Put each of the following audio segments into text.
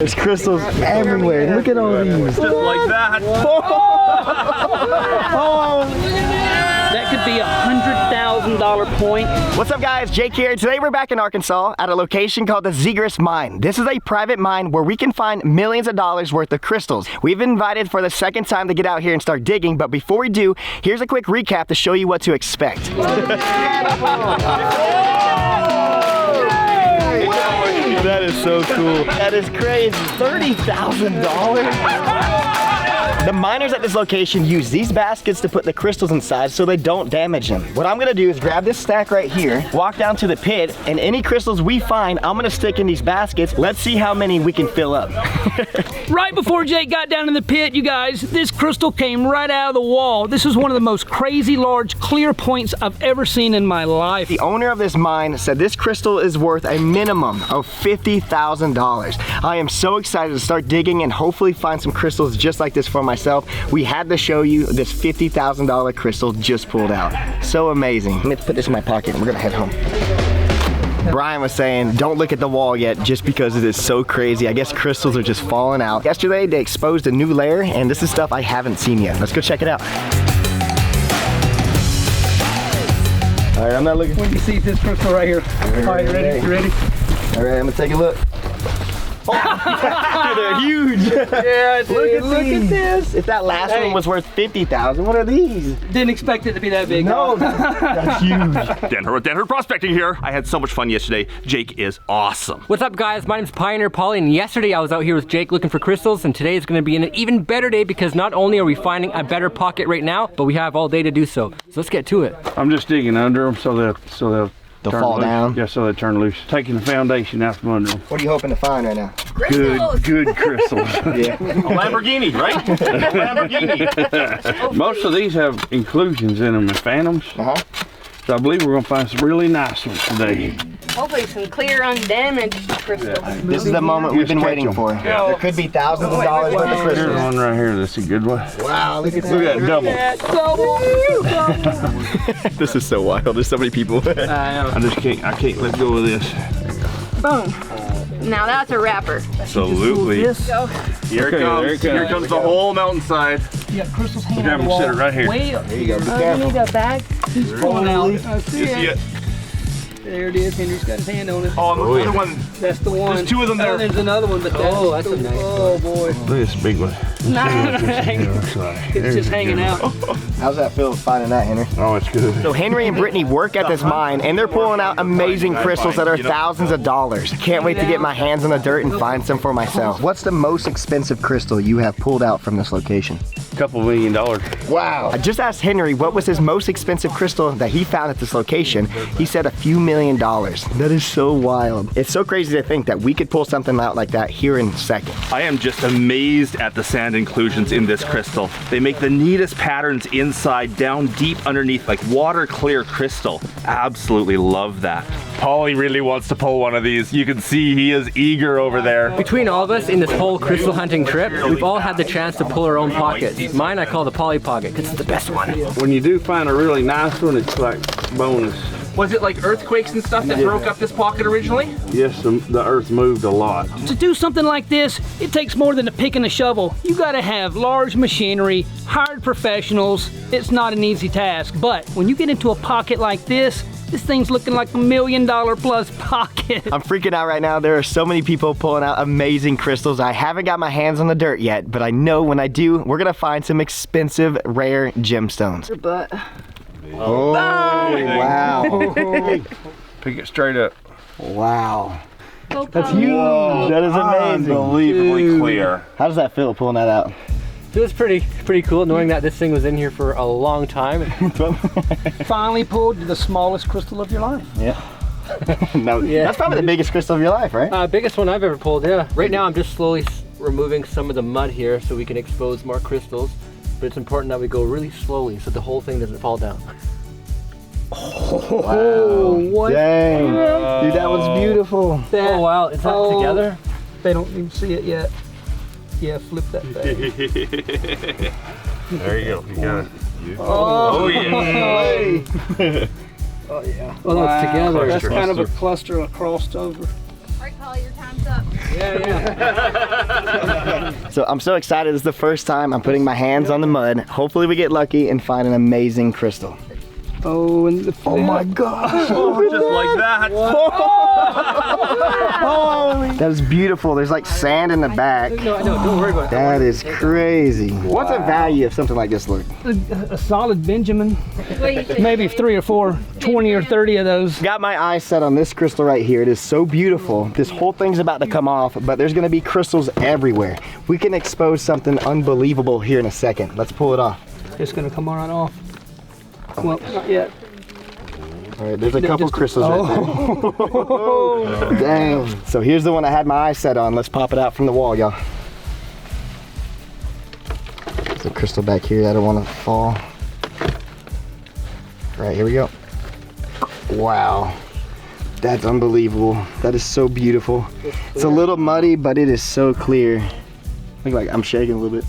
There's crystals everywhere. Look at all these. Just like that. That could be $100,000 point. What's up guys, Jake here. Today we're back in Arkansas at a location called the Zegras Mine. This is a private mine where we can find millions of dollars worth of crystals. We've been invited for the second time to get out here and start digging, but before we do, here's a quick recap to show you what to expect. That is so cool. That is crazy. $30,000? The miners at this location use these baskets to put the crystals inside so they don't damage them. What I'm gonna do is grab this stack right here, walk down to the pit, and any crystals we find, I'm gonna stick in these baskets. Let's see how many we can fill up. Right before Jake got down in the pit, you guys, this crystal came right out of the wall. This is one of the most crazy large clear points I've ever seen in my life. The owner of this mine said this crystal is worth a minimum of $50,000. I am so excited to start digging and hopefully find some crystals just like this for myself. We had to show you this $50,000 crystal just pulled out. So amazing. Let me put this in my pocket and we're gonna head home. Brian was saying, don't look at the wall yet just because it is so crazy. I guess crystals are just falling out. Yesterday, they exposed a new layer and this is stuff I haven't seen yet. Let's go check it out. All right, I'm not looking. When you see this crystal right here. All right, you ready? You ready? All right, I'm gonna take a look. Oh, they're huge. Yeah, dude, look at this. If that last one was worth $50,000, what are these? Didn't expect it to be that big. No, that's huge. Denver Prospecting here. I had so much fun yesterday. Jake is awesome. What's up guys, my name's Pioneer Polly and yesterday I was out here with Jake looking for crystals and today is going to be an even better day because not only are we finding a better pocket right now, but we have all day to do so. So let's get to it. I'm just digging under them so they'll turn fall loose. down? Yeah, so they turn loose. Taking the foundation out from under them. What are you hoping to find right now? Good crystals. Yeah. A Lamborghini, right? Lamborghini. Most of these have inclusions in them and phantoms. So I believe we're gonna find some really nice ones today. Hopefully some clear, undamaged crystals. This is the moment we've been waiting for. There could be thousands of dollars worth of Here's crystals. one right here. That's a good one. Wow, look at Look at that double. This is so wild. There's so many people. I can't let go of this. Boom. Now that's a wrapper. Absolutely. Here it comes. Here comes the whole mountainside. Yeah, crystals hanging Have out of them the wall. sit it right here. Way up. There you go. Be You careful. need a bag? He's pulling out. I see You see it. it? There it is. Henry's got his hand on it. Oh, and look at the other one. That's the one. There's two of them there. Oh, there's another one, but Oh, that's a nice Oh boy. Look at this big one. It's just hanging out. How's that feel finding that, Henry? Oh, it's good. So Henry and Brittany work at this mine and they're pulling out amazing crystals that are thousands of dollars. Can't wait to get my hands in the dirt and find some for myself. What's the most expensive crystal you have pulled out from this location? $2 million. Wow. I just asked Henry what was his most expensive crystal that he found at this location. He said a few $1 million. That is so wild. It's so crazy to think that we could pull something out like that here in seconds. I am just amazed at the sand inclusions in this crystal. They make the neatest patterns inside, down deep underneath, like water clear crystal. Absolutely love that. Paulie really wants to pull one of these. You can see he is eager over there. Between all of us in this whole crystal hunting trip, we've all had the chance to pull our own pockets. Mine I call the Polly pocket because it's the best one. When you do find a really nice one, it's like bonus. Was it like earthquakes and stuff that broke up this pocket originally? Yes, the earth moved a lot. To do something like this, it takes more than a pick and a shovel. You gotta have large machinery, hired professionals. It's not an easy task, but when you get into a pocket like this thing's looking like $1 million plus pocket. I'm freaking out right now. There are so many people pulling out amazing crystals. I haven't got my hands on the dirt yet, but I know when I do, we're gonna find some expensive, rare gemstones. But Oh, wow. Pick it straight up. Wow. That's huge. That is amazing. Unbelievably clear. How does that feel pulling that out? It was pretty cool knowing that this thing was in here for a long time. Finally pulled the smallest crystal of your life. Yeah. No, Yeah. that's probably the biggest crystal of your life, right? Biggest one I've ever pulled, yeah. Right now I'm just slowly removing some of the mud here so we can expose more crystals. But it's important that we go really slowly so the whole thing doesn't fall down. Wow. What? Dang. Dude, that was beautiful. Oh wow, is that together? They don't even see it yet. Yeah, flip that back. There you go. You got it. Oh, yeah. Oh yeah. Oh, no, it's together. That's kind of a cluster crossed over. Right, Polly, your time's up. So I'm so excited. This is the first time I'm putting my hands on the mud. Hopefully we get lucky and find an amazing crystal. Oh, and the Oh my gosh. Just like that. That is beautiful. There's like sand in the back. No, don't worry about it. That is crazy. What's the value of something like this, Luke? A solid Benjamin, maybe 3 or 4, 20 or 30 of those. Got my eyes set on this crystal right here. It is so beautiful. This whole thing's about to come off, but there's gonna be crystals everywhere. We can expose something unbelievable here in a second. Let's pull it off. It's gonna come right off. Well, not yet. All right, there's a couple crystals right there. Dang. So here's the one I had my eyes set on. Let's pop it out from the wall, y'all. There's a crystal back here. I don't want to fall. All right, here we go. Wow. That's unbelievable. That is so beautiful. It's a little muddy, but it is so clear. Look like I'm shaking a little bit.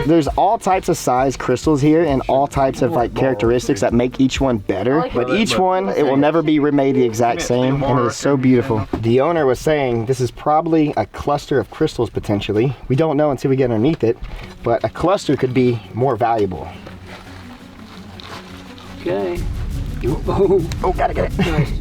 There's all types of size crystals here and all types of like characteristics that make each one better. But each one, it will never be remade the exact same, and it is so beautiful. The owner was saying this is probably a cluster of crystals potentially. We don't know until we get underneath it, but a cluster could be more valuable. Okay. Oh, gotta get it. Nice.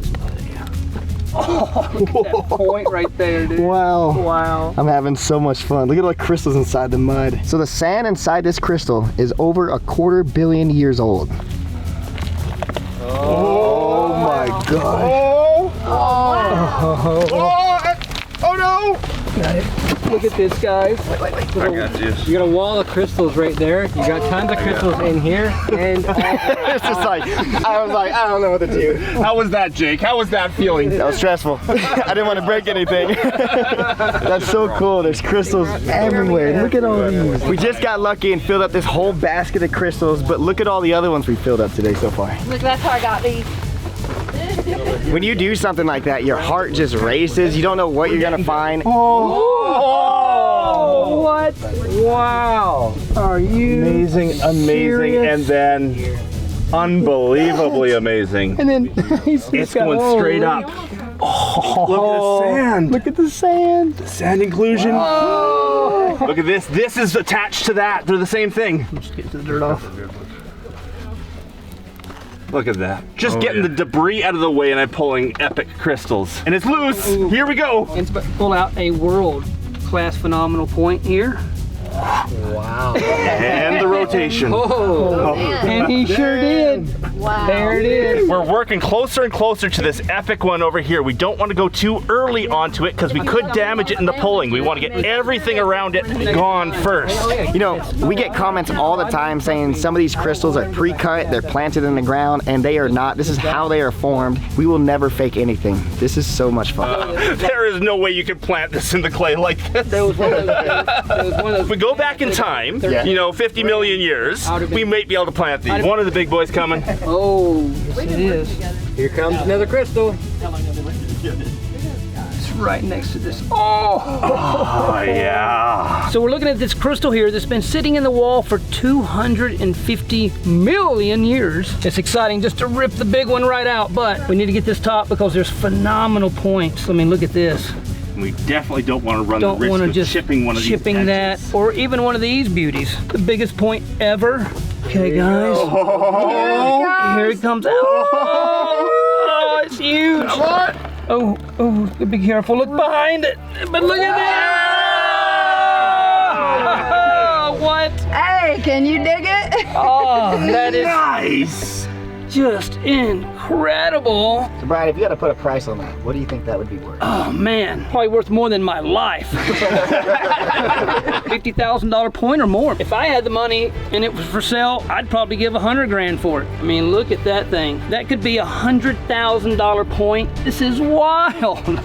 Oh, look at that point right there, dude. Wow. Wow. I'm having so much fun. Look at all the crystals inside the mud. So the sand inside this crystal is over 250 million years old. Oh my god. Oh no! Got it. Look at this, guys. I got this. You got a wall of crystals right there. You got tons of crystals in here, and It's just like, I was like, I don't know what to do. How was that, Jake? How was that feeling? That was stressful. I didn't want to break anything. That's so cool. There's crystals everywhere. Look at all these. We just got lucky and filled up this whole basket of crystals, but look at all the other ones we filled up today so far. Look, that's how I got these. When you do something like that, your heart just races. You don't know what you're gonna find. Oh, what? Wow. Are you Amazing, serious? and then unbelievably amazing. And then It's going straight up. Oh, look at the sand. Look at the sand. Sand inclusion. Oh. Look at this. This is attached to that. They're the same thing. Just get the dirt off. Look at that. Just getting the debris out of the way and I'm pulling epic crystals. And it's loose. Here we go. And pull out a world-class phenomenal point here. wow. And the rotation. Oh, And he sure did. Wow. There it is. We're working closer and closer to this epic one over here. We don't want to go too early onto it because we could damage it in the pulling. We want to get everything around it gone first. You know, we get comments all the time saying some of these crystals are pre-cut, they're planted in the ground, and they are not. This is how they are formed. We will never fake anything. This is so much fun. There is no way you can plant this in the clay like this. There was one of those. If we go back in time, you know, 50 million years, we might be able to plant these. One of the big boys coming. Oh, yes it is. here comes another crystal. It's right next to this. Oh, yeah. So we're looking at this crystal here that's been sitting in the wall for 250 million years. It's exciting just to rip the big one right out, but we need to get this top because there's phenomenal points. I mean, look at this. We definitely don't want to run the Don't risk want to of just shipping one of these that, edges. or even one of these beauties. The biggest point ever. Okay, guys. Here it comes out. Oh, it's huge. Oh, be careful. Look behind it. But look at that. What? Hey, can you dig it? Oh, that is Nice. just incredible. So Brian, if you had to put a price on that, what do you think that would be worth? Oh man, probably worth more than my life. $50,000 point or more. If I had the money and it was for sale, I'd probably give 100 grand for it. I mean, look at that thing. That could be $100,000 point. This is wild.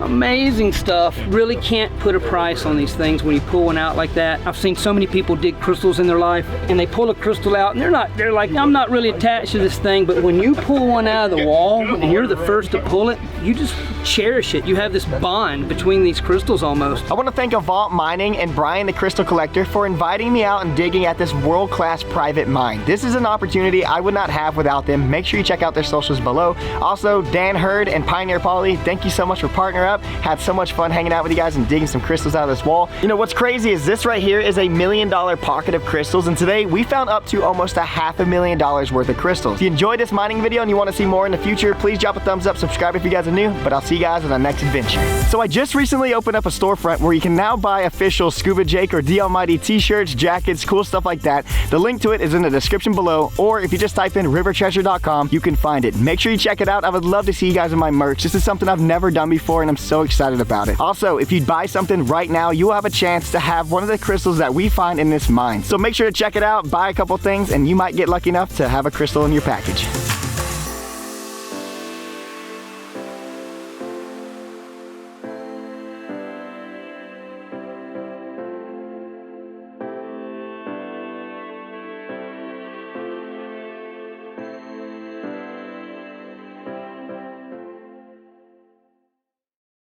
Amazing stuff. Really can't put a price on these things when you pull one out like that. I've seen so many people dig crystals in their life and they pull a crystal out and they're like, I'm not really attached to this thing, but when you pull one out of the wall and you're the first to pull it, you just cherish it. You have this bond between these crystals almost. I want to thank Avant Mining and Brian the Crystal Collector for inviting me out and digging at this world-class private mine. This is an opportunity I would not have without them. Make sure you check out their socials below. Also, Dan Hurd and Pioneer Polly, thank you so much for partnering up. Had so much fun hanging out with you guys and digging some crystals out of this wall. You know what's crazy is this right here is a $1 million pocket of crystals, and today we found up to almost $500,000 worth of crystals. If you enjoyed this mining video and you want to see more in the future, please drop a thumbs up, subscribe if you guys are new, but I'll see you guys on the next adventure. So I just recently opened up a storefront where you can now buy official Scuba Jake or DALLMYD t-shirts, jackets, cool stuff like that. The link to it is in the description below, or if you just type in rivertreasure.com, you can find it. Make sure you check it out. I would love to see you guys in my merch. This is something I've never done before and I'm so excited about it. Also, if you buy something right now, you will have a chance to have one of the crystals that we find in this mine. So make sure to check it out, buy a couple things, and you might get lucky enough to have a crystal in your package.